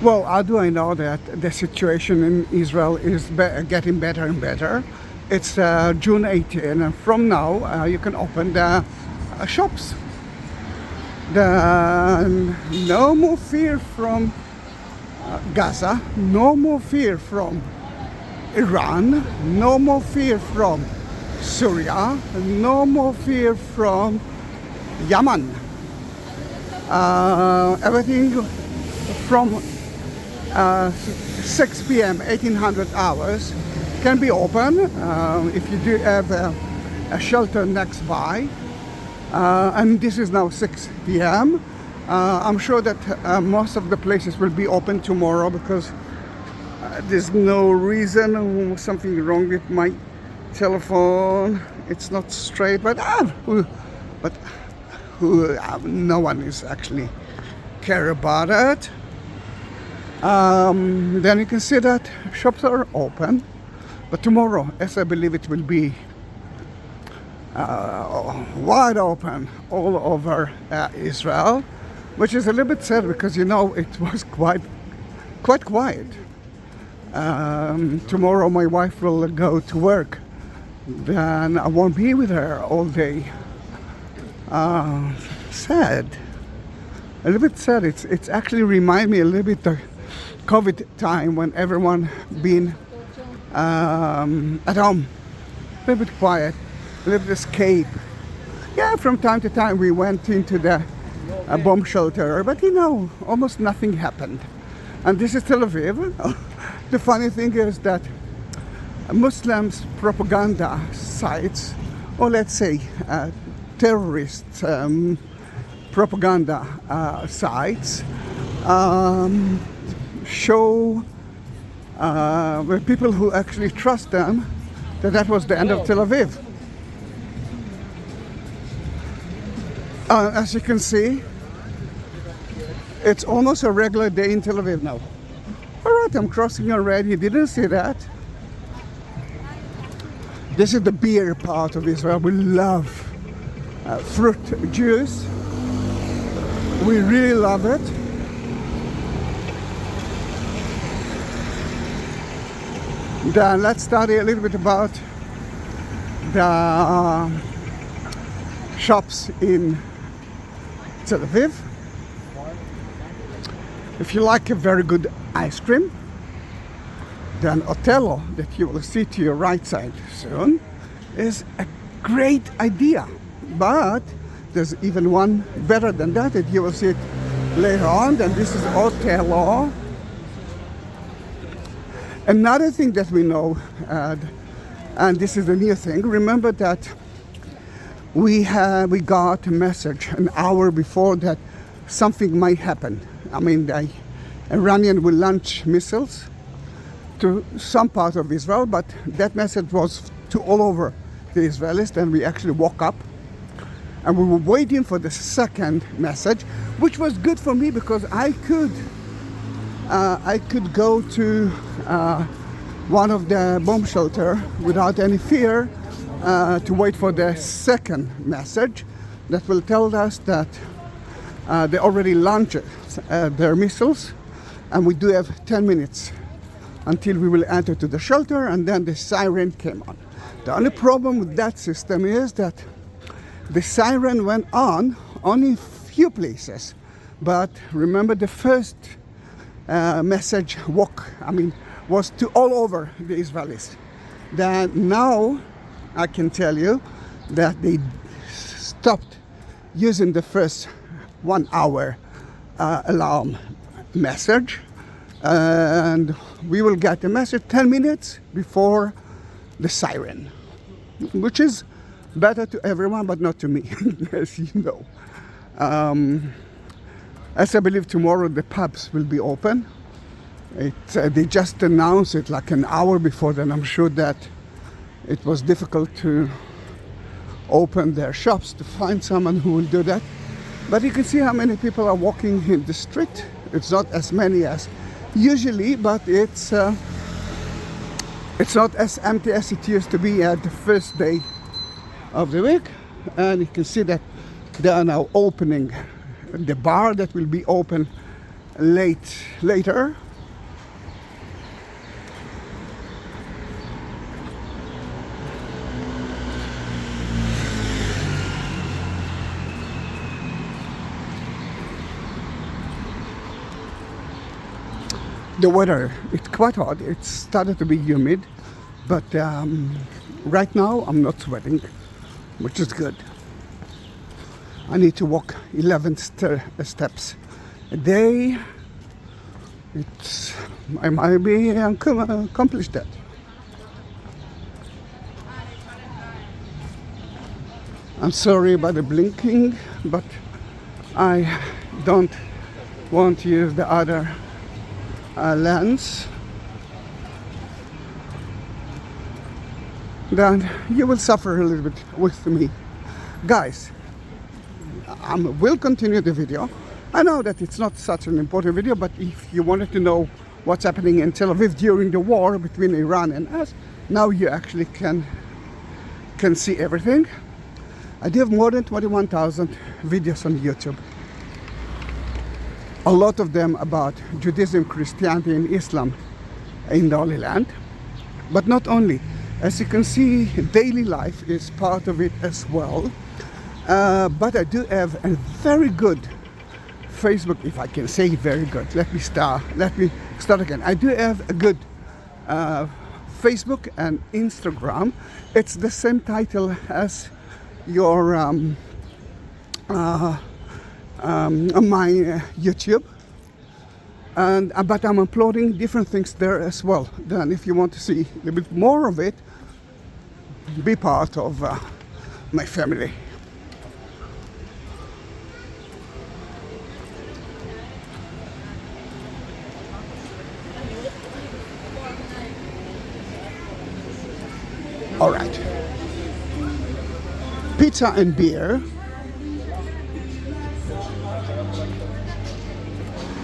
Well, how do I know that the situation in Israel is getting better and better? It's June 18, and from now you can open the shops. No more fear from Gaza, no more fear from Iran, no more fear from Syria, no more fear from Yemen. Everything from 6 p.m. 1800 hours can be open if you do have a shelter next by. And this is now 6 p.m. I'm sure that most of the places will be open tomorrow because there's no reason, something wrong with my telephone. It's not straight, but no one is actually care about it. Then you can see that shops are open, but tomorrow, as I believe, it will be wide open all over Israel, which is a little bit sad because it was quite quiet. Tomorrow my wife will go to work, then I won't be with her all day. Sad, a little bit sad. It's actually remind me a little bit of COVID time when everyone been at home, a little bit quiet, a little bit escape. Yeah, from time to time we went into the bomb shelter, but almost nothing happened. And this is Tel Aviv. The funny thing is that Muslims propaganda sites, or let's say terrorist propaganda sites, show people who actually trust them that was the end of Tel Aviv. As you can see, it's almost a regular day in Tel Aviv now. All right, I'm crossing already. Didn't see that. This is the beer part of Israel. We love fruit juice. We really love it. Then let's study a little bit about the shops in Tel Aviv. If you like a very good ice cream, then Otello, that you will see to your right side soon, is a great idea. But there's even one better than that you will see it later on, and this is Otello. Another thing that we know, and this is a new thing, remember that we got a message an hour before that something might happen. I mean, the Iranian will launch missiles to some part of Israel, but that message was to all over the Israelis. Then we actually woke up and we were waiting for the second message, which was good for me because I could go to one of the bomb shelter without any fear to wait for the second message that will tell us that they already launched their missiles, and we do have 10 minutes until we will enter to the shelter, and then the siren came on. The only problem with that system is that the siren went on only few places, but remember the first message was to all over the Israelis. Then now I can tell you that they stopped using the first 1 hour alarm message, and we will get the message 10 minutes before the siren, which is better to everyone but not to me, as you know. As I believe tomorrow the pubs will be open. They just announced it like an hour before, then I'm sure that it was difficult to open their shops to find someone who will do that. But you can see how many people are walking in the street. It's not as many as usually, but it's not as empty as it used to be at the first day of the week. And you can see that they are now opening the bar that will be open later. The weather, it's quite hot. It started to be humid, but right now I'm not sweating, which is good. I need to walk 11 steps a day. I might be accomplished that. I'm sorry about the blinking, but I don't want to use the other lens. Then you will suffer a little bit with me. Guys, I will continue the video. I know that it's not such an important video, but if you wanted to know what's happening in Tel Aviv during the war between Iran and us, now you actually can see everything. I do have more than 21,000 videos on YouTube. A lot of them about Judaism, Christianity and Islam in the Holy Land. But not only. As you can see, daily life is part of it as well. But I do have a very good Facebook, if I can say very good. Let me start again. I do have a good Facebook and Instagram. It's the same title as your on my YouTube, and but I'm uploading different things there as well. Then if you want to see a little bit more of it, be part of my family. All right, pizza and beer.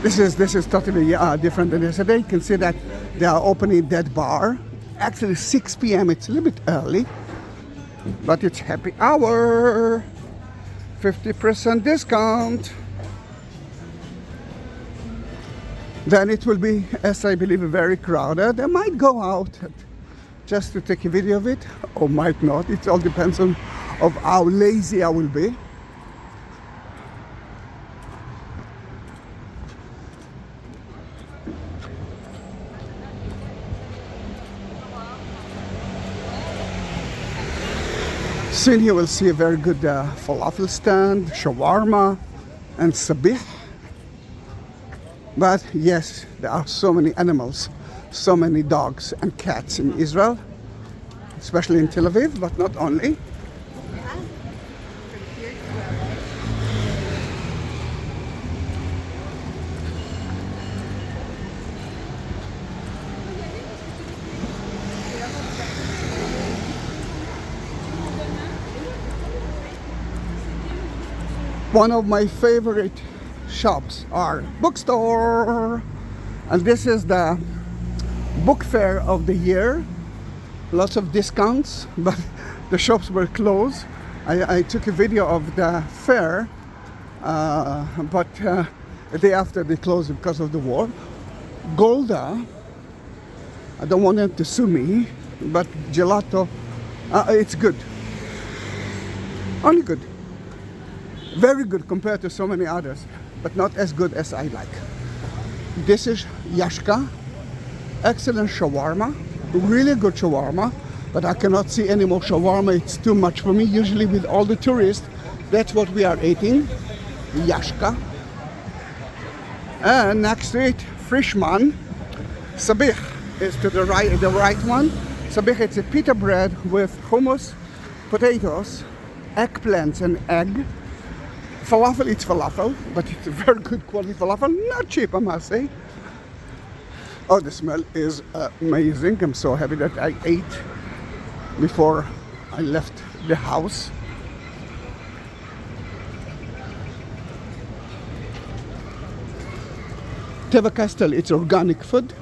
This is totally different than yesterday. You can see that they are opening that bar. Actually 6 p.m. It's a little bit early, but it's happy hour. 50% discount. Then it will be, as I believe, very crowded. I might go out just to take a video of it, or might not. It all depends on how lazy I will be. Soon you will see a very good falafel stand, shawarma, and sabih. But yes, there are so many animals, so many dogs and cats in Israel, especially in Tel Aviv, but not only. One of my favorite shops are bookstore, and this is the book fair of the year. Lots of discounts, but the shops were closed. I took a video of the fair, but the day after they closed because of the war. Golda, I don't want them to sue me, but gelato, it's good. Only good. Very good compared to so many others, but not as good as I like. This is Yashka, excellent shawarma, really good shawarma, but I cannot see any more shawarma, it's too much for me. Usually with all the tourists, that's what we are eating, Yashka. And next to it, Frischmann, Sabich is to the right one. Sabich, it's a pita bread with hummus, potatoes, eggplants and egg. Falafel, it's falafel, but it's a very good quality falafel, not cheap I must say. Oh, the smell is amazing. I'm so happy that I ate before I left the house. Teva Castle, it's organic food.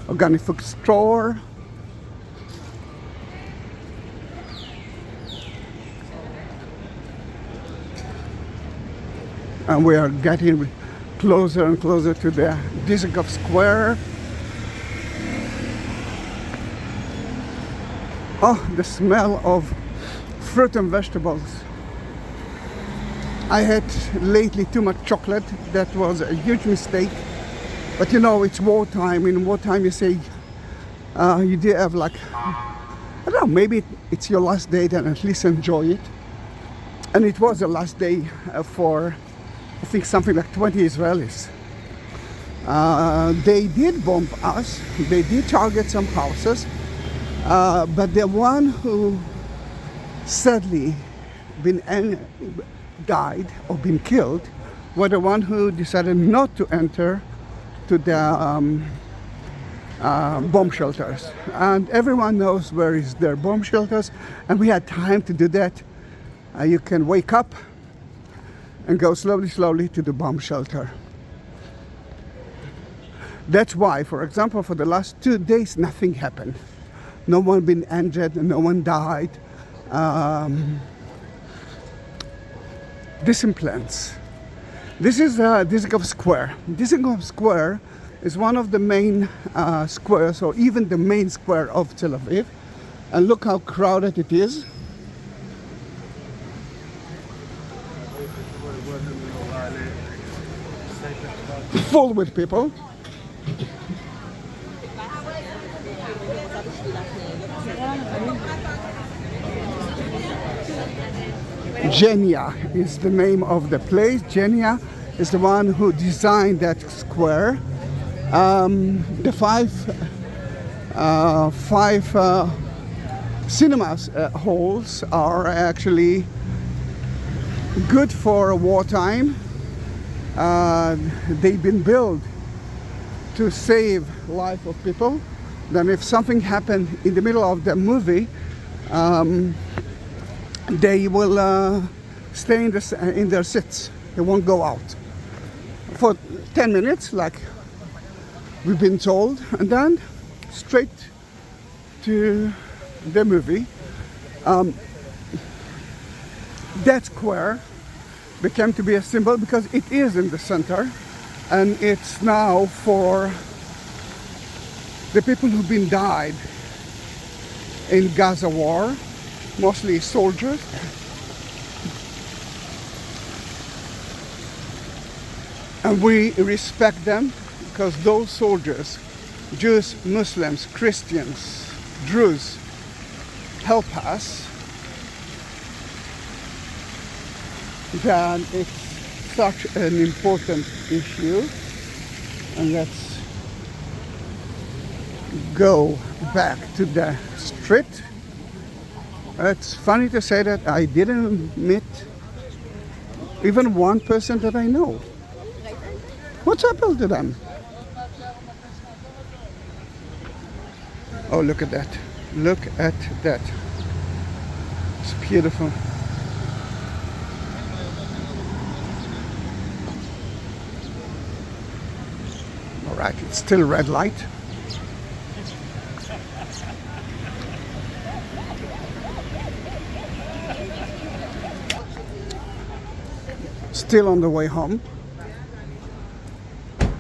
Organic food store. And we are getting closer and closer to the Dizengoff Square. Oh, the smell of fruit and vegetables. I had lately too much chocolate. That was a huge mistake. But you know, it's wartime. In wartime you say you do have like, I don't know, maybe it's your last day, then at least enjoy it. And it was the last day for, I think, something like 20 Israelis. They did bomb us. They did target some houses. But the one who sadly died or been killed were the one who decided not to enter to the bomb shelters. And everyone knows where is their bomb shelters, and we had time to do that. You can wake up and go slowly to the bomb shelter. That's why, for example, for the last 2 days nothing happened. No one been injured, no one died. Disciplines. This is Dizengoff Square. Dizengoff Square is one of the main squares, or even the main square of Tel Aviv. And look how crowded it is. Full with people. Genia is the name of the place. Genia is the one who designed that square. The five cinemas halls are actually good for wartime. They've been built to save life of people. Then if something happened in the middle of the movie, they will stay in their seats. They won't go out for 10 minutes, like we've been told, and then straight to the movie. That square became to be a symbol because it is in the center, and it's now for the people who've been died in Gaza war, mostly soldiers. And we respect them because those soldiers, Jews, Muslims, Christians, Druze, help us. Then it's such an important issue. And let's go back to the street. It's funny to say that I didn't meet even one person that I know. What's happened to them? Oh, look at that. Look at that. It's beautiful. All right, it's still red light. Still on the way home.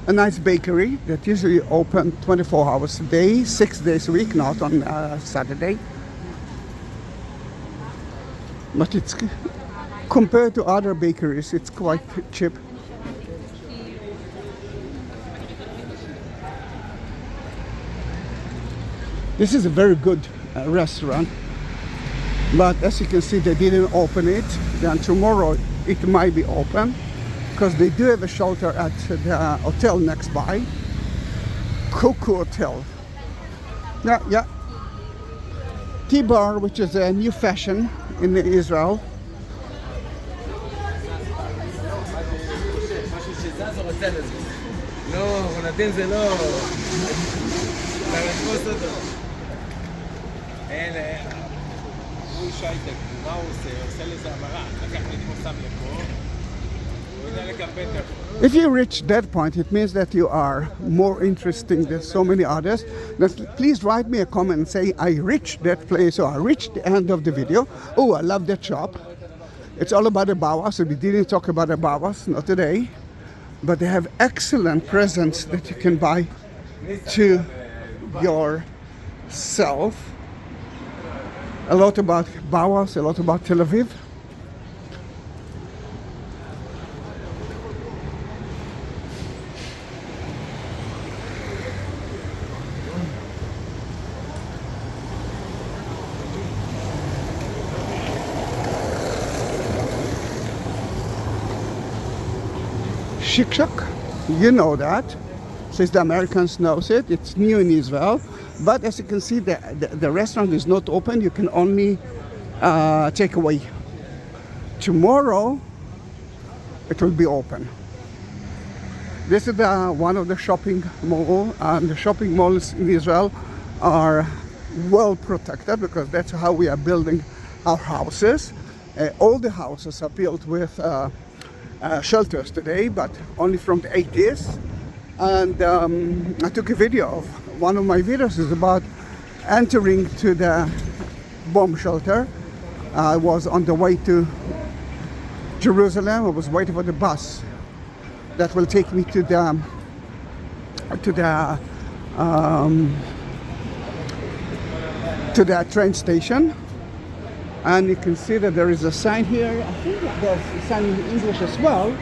A nice bakery that usually open 24 hours a day, 6 days a week, not on Saturday. But it's, compared to other bakeries, it's quite cheap. This is a very good restaurant, but as you can see, they didn't open it. Then tomorrow it might be open, because they do have a shelter at the hotel next by, Coco Hotel. Yeah. T-bar, which is a new fashion in Israel. If you reach that point, it means that you are more interesting than so many others. Now, please write me a comment and say, I reached that place, or I reached the end of the video. Oh, I love that shop. It's all about the Bawas, so we didn't talk about the Bawas, not today. But they have excellent presents that you can buy to yourself. A lot about Bawas, a lot about Tel Aviv. Shikshak, you know that, since the Americans knows it. It's new in Israel, but as you can see, the restaurant is not open. You can only take away. Tomorrow, it will be open. This is one of the shopping malls, and the shopping malls in Israel are well protected because that's how we are building our houses. All the houses are built with shelters today, but only from the 80s. And I took a video of one of my videos is about entering to the bomb shelter. I was on the way to Jerusalem. I was waiting for the bus that will take me to the train station. And you can see that there is a sign here. I think there's a sign in English as well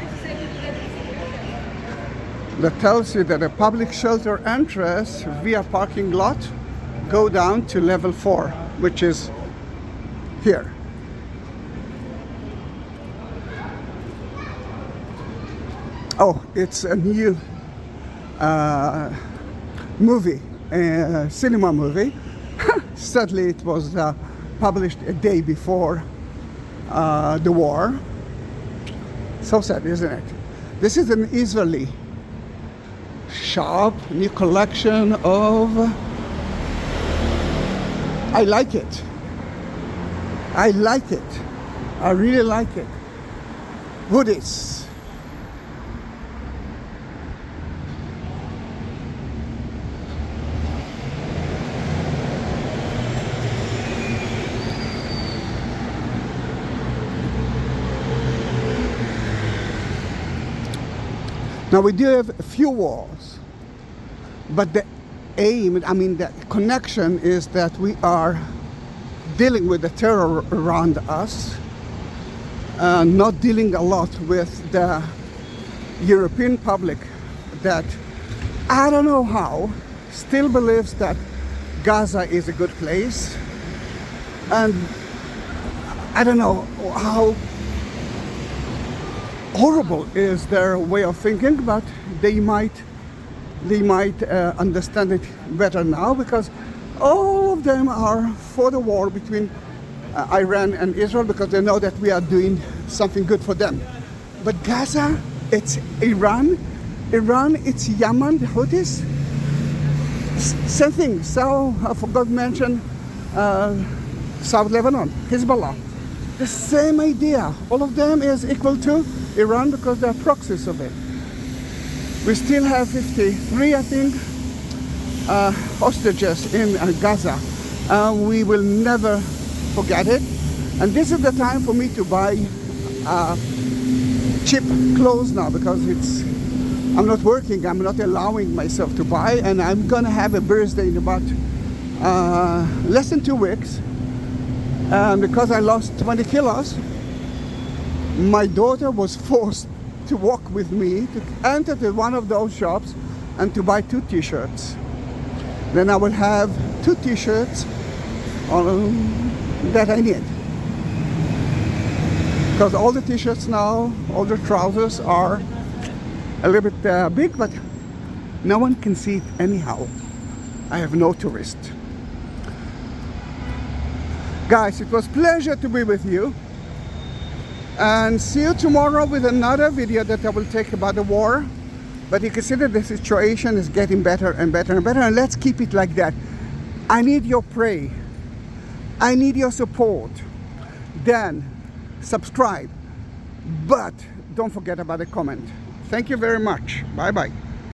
that tells you that a public shelter entrance via parking lot go down to level 4, which is here. Oh, it's a new movie, cinema movie. Sadly, it was published a day before the war. So sad, isn't it? This is an Israeli shop, new collection of... I like it. I like it. I really like it. Hoodies. Now we do have a few walls, but the aim, I mean the connection is that we are dealing with the terror around us, not dealing a lot with the European public that, I don't know how, still believes that Gaza is a good place. And I don't know how horrible is their way of thinking, but they might understand it better now, because all of them are for the war between Iran and Israel, because they know that we are doing something good for them. But Gaza, it's Iran, it's Yemen, the Houthis, same thing. So I forgot to mention South Lebanon, Hezbollah, the same idea. All of them is equal to Iran because they're proxies of it. We still have 53, I think, hostages in Gaza. We will never forget it. And this is the time for me to buy cheap clothes now, because I'm not working, I'm not allowing myself to buy, and I'm gonna have a birthday in about less than 2 weeks. Because I lost 20 kilos, my daughter was forced to walk with me to enter to one of those shops and to buy 2 t-shirts. Then I will have 2 t-shirts that I need. Because all the t-shirts now, all the trousers are a little bit big, but no one can see it anyhow. I have no tourist. Guys, it was a pleasure to be with you. And see you tomorrow with another video that I will take about the war. But you can see that the situation is getting better and better and better, and let's keep it like that. I need your prayer. I need your support. Then subscribe. But don't forget about the comment. Thank you very much. Bye bye.